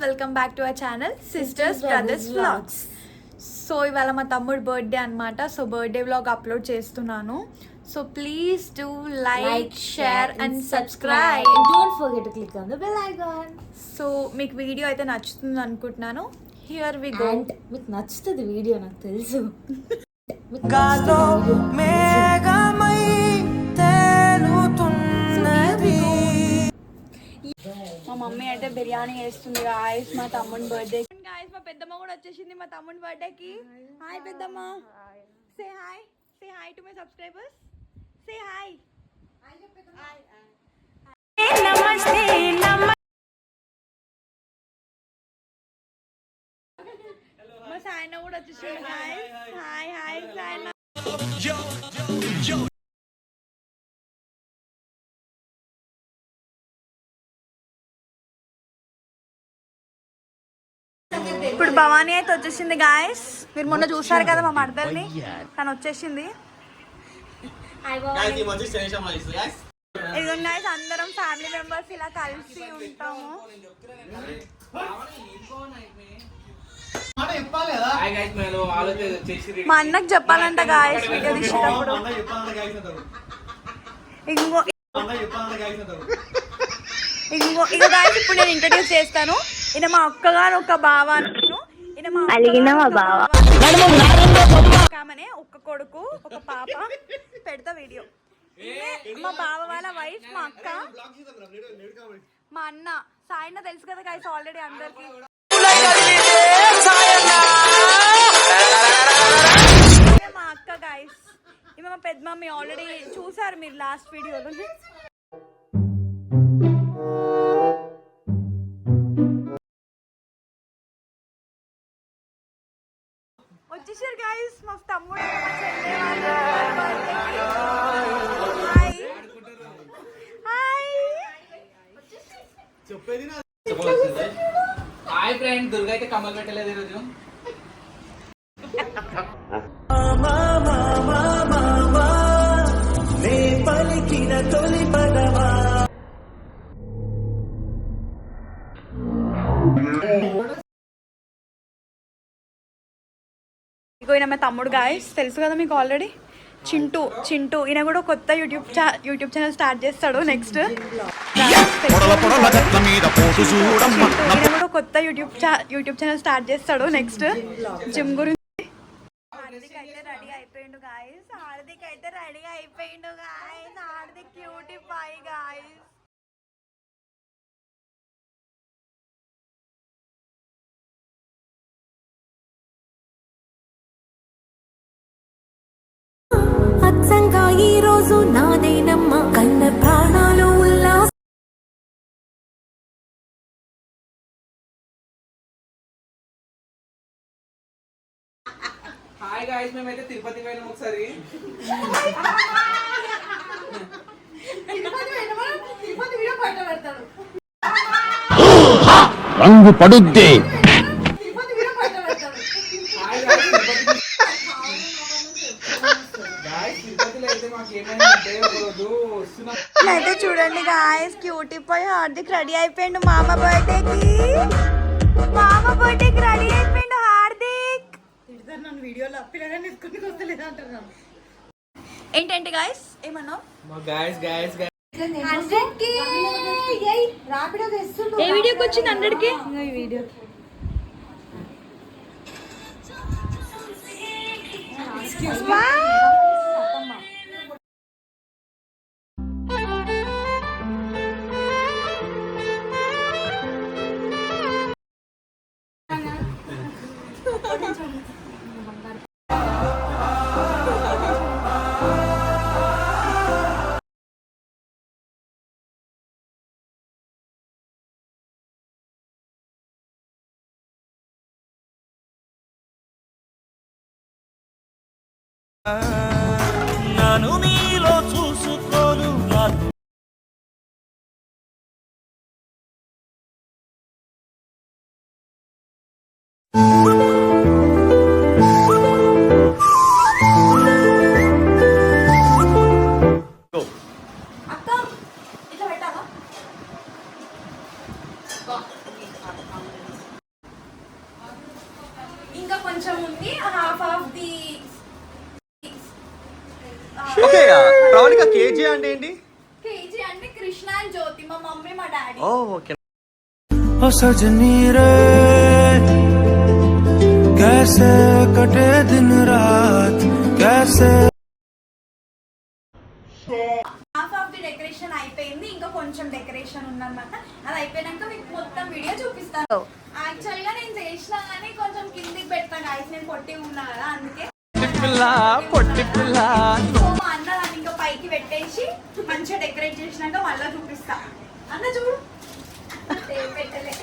Welcome back to our channel sisters brothers vlogs. So ఇవాళ మా తమ్ముడు బర్త్డే అనమాట. సో బర్త్డే వ్లాగ్ అప్లోడ్ చేస్తున్నాను. So please do like, share and subscribe. Don't forget to click on the bell icon. So మీకు video అయితే నచ్చుతుంది అనుకుంటున్నాను. Here we go. And మీకు నచ్చుతుంది వీడియో నాకు తెలుసు. గాలో మేఘమై తేలుతున్నది. మా మమ్మీ అయితే బిర్యానీ చేస్తుంది గాయస్ మా తమ్ముని బర్త్డే. గాయస్ మా పెద్దమ్మ కూడా వచ్చేసింది మా తమ్ముని బర్త్డేకి. హాయ్ పెద్దమ్మ. Say hi. Say hi to my subscribers. Say hi. నమస్తే. మా సాయన కూడా వచ్చేసింది గాయస్. హాయ్ హాయ్ సాయన. ఇప్పుడు భవానీ అయితే వచ్చేసింది గాయస్. మీరు మొన్న చూసారు కదా మా మర్దల్ని, తను వచ్చేసింది. ఇదిగో గాయస్ అందరం ఫ్యామిలీ మెంబర్స్ ఇలా కలిసి ఉంటాము. మా అన్నకు చెప్పాలంట గాయస్ వీడియో తీసేటప్పుడు. ఇంకో ఇక గాయస్ ఇప్పుడు నేను ఇంట్రడ్యూస్ చేస్తాను. ఈయన మా అక్కగారు ఒక బావ. ఆమెనే ఒక్క కొడుకు ఒక పాప. పెడతా వీడియో. మా బావ వాళ్ళ వైఫ్ మా అక్క. మా అన్న సాయన్న తెలుసు కదా గాయస్ ఆల్రెడీ అందరికి. మా అక్క గాయస్. ఈమె మా పెద్ద మమ్మీ. ఆల్రెడీ చూసారు మీరు లాస్ట్ వీడియోలో. వచ్చేసారు గాయస్ మా తమ్ముడు. Hi friend. దుర్గా అయితే కమ్మలు పెట్టలేదు ఈరోజు. ఈయన మా తమ్ముడు గాయస్ తెలుసు కదా మీకు ఆల్రెడీ. చింటూ. ఈయన కూడా కొత్త యూట్యూబ్ ఛానల్ స్టార్ట్ చేస్తాడు నెక్స్ట్. ఈయన కూడా కొత్త యూట్యూబ్ ఛానల్ స్టార్ట్ చేస్తాడు నెక్స్ట్ జిమ్ గురించి. హార్దిక్ అయితే రెడీ అయిపోయిండు గాయస్. హార్దిక్ క్యూటీ పాయ్ గాయస్. అచ్చంగా ఈ రోజు నాదేనమ్మ కన్న ప్రాణాలు ఉల్లాస. Hi guys. మేమైతే తిరుపతి పోయినాం ఒకసారి. రంగు పడుద్ది. అయితే చూడండి గాయస్ క్యూటీ పోయి హార్దిక్ రెడీ అయిపోయిండు మామ బర్త్డేకి రెడీ అయిపోయిండు హార్దిక్. ఏంటంటే గాయస్ ఏమన్నా ఏ వీడియోకి వచ్చింది 100కి? ఈ వీడియో నన్ను నీలో చూసుకోను. అక్క ఇట్లా పెట్టావా? ఓకే ప్రవళిక కేజీ అంటే ఏంటి? కేజీ అంటే కృష్ణ అండ్ జ్యోతి, మా మమ్మీ మా డాడీ. ఓ ఓకే. ओ सजनी रे कैसे कटे दिन रात कैसे హాఫ్ ఆఫ్ ది డెకరేషన్ అయిపోయింది, ఇంకా కొంచెం డెకరేషన్ ఉందన్నమాట. అది అయిపోయినాక మీకు మొత్తం వీడియో చూపిస్తాను. యాక్చువల్ గా నేను చేసినా కానీ కొంచెం కిందికి పెట్టాను గాయస్, నేను పొట్టి ఉన్నా కదా అందుకే. పొట్టి పిల్ల సో మా అన్న దాన్ని ఇంకా పైకి పెట్టేసి మంచిగా డెకరేట్ చేసినాక మళ్ళీ చూపిస్తా. అన్న చూడు పెట్టలే.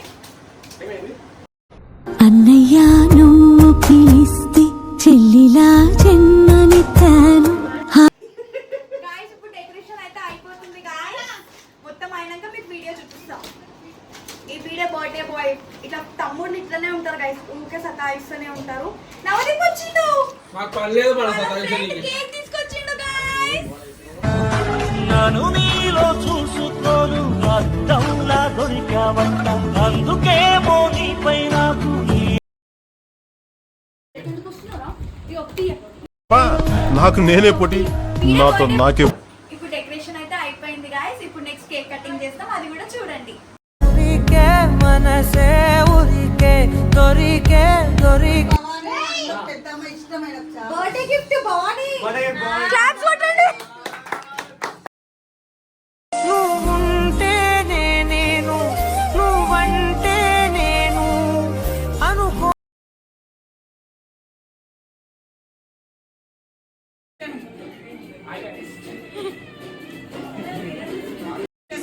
అన్నయ్య నువ్వు పిలిస్తే చెల్లిలా జన్మనిచ్చాను. గాయస్ ఇప్పుడు డెకరేషన్ అయితే అయిపోతుంది గాయస్. మొత్తం అయినాక మీకు వీడియో చూపిస్తాం. ఈ వీడియో బర్త్డే బాయ్ ఇట్లా తమ్ముళ్ళు ఇట్లనే ఉంటారు గాయస్, ఊరికే సతాయిస్తూనే ఉంటారు. నవదీప్ వచ్చిండు, మాకు పర్లేదు మన మన సతాయించే friend నీకు. కేక్ తీసుకొచ్చిండు గాయస్. నన్ను నీలో చూసుకోను అద్దంలా దొరికావంట అందుకేమో నీపై నాకు ఎందుకు వస్తున్నారా? ఇది ఒకటి నాకు నేనే పోటీ, నాతో నాకే. ఇప్పుడు డెకరేషన్ అయితే అయిపోయింది గాయస్. ఇప్పుడు నెక్స్ట్ కేక్ కటింగ్ చేస్తాం, అది కూడా చూడండి. ఉరికే మనసే ఉరికే దొరికే దొరికే బర్త్డే గిఫ్ట్ బాగుంది. క్లాప్స్ కొట్టండి. నువ్వుంటేనే నేను నువ్వంటే నేను అనుకో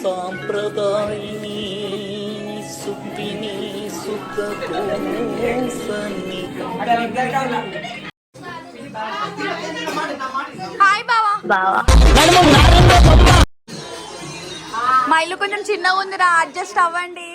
సాంప్రదాయిని సుప్పిని సుఖోసని హాయ్ బావా. మా ఇల్లు కొంచెం చిన్నగా ఉందిరా, అడ్జస్ట్ అవ్వండి.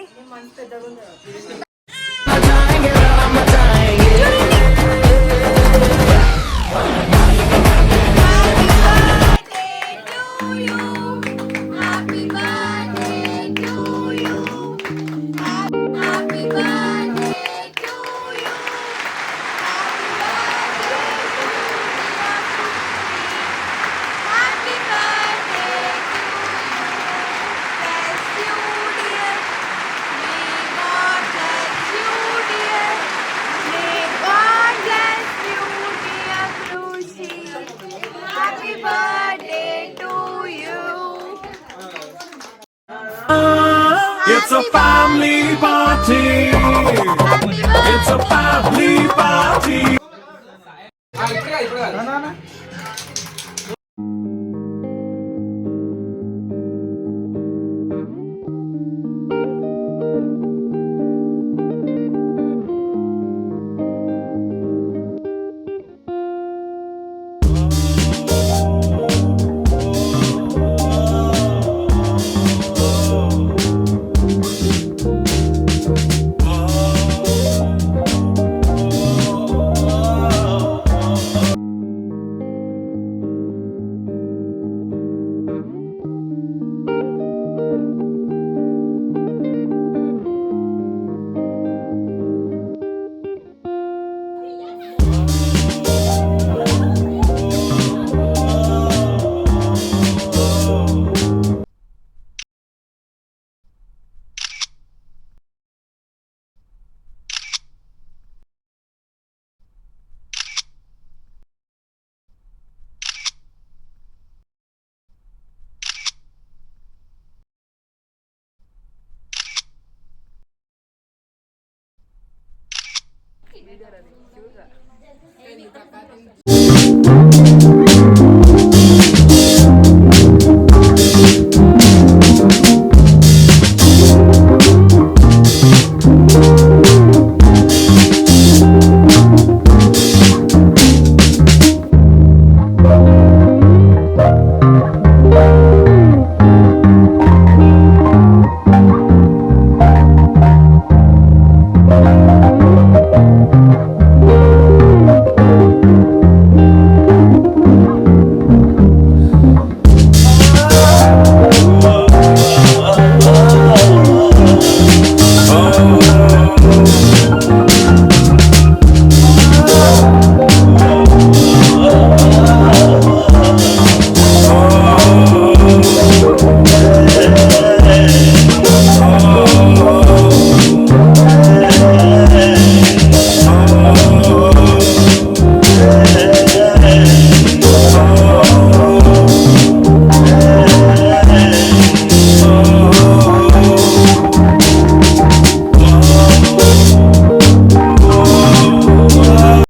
It's a family party. It's a family party. ఇప్పుడు ఆ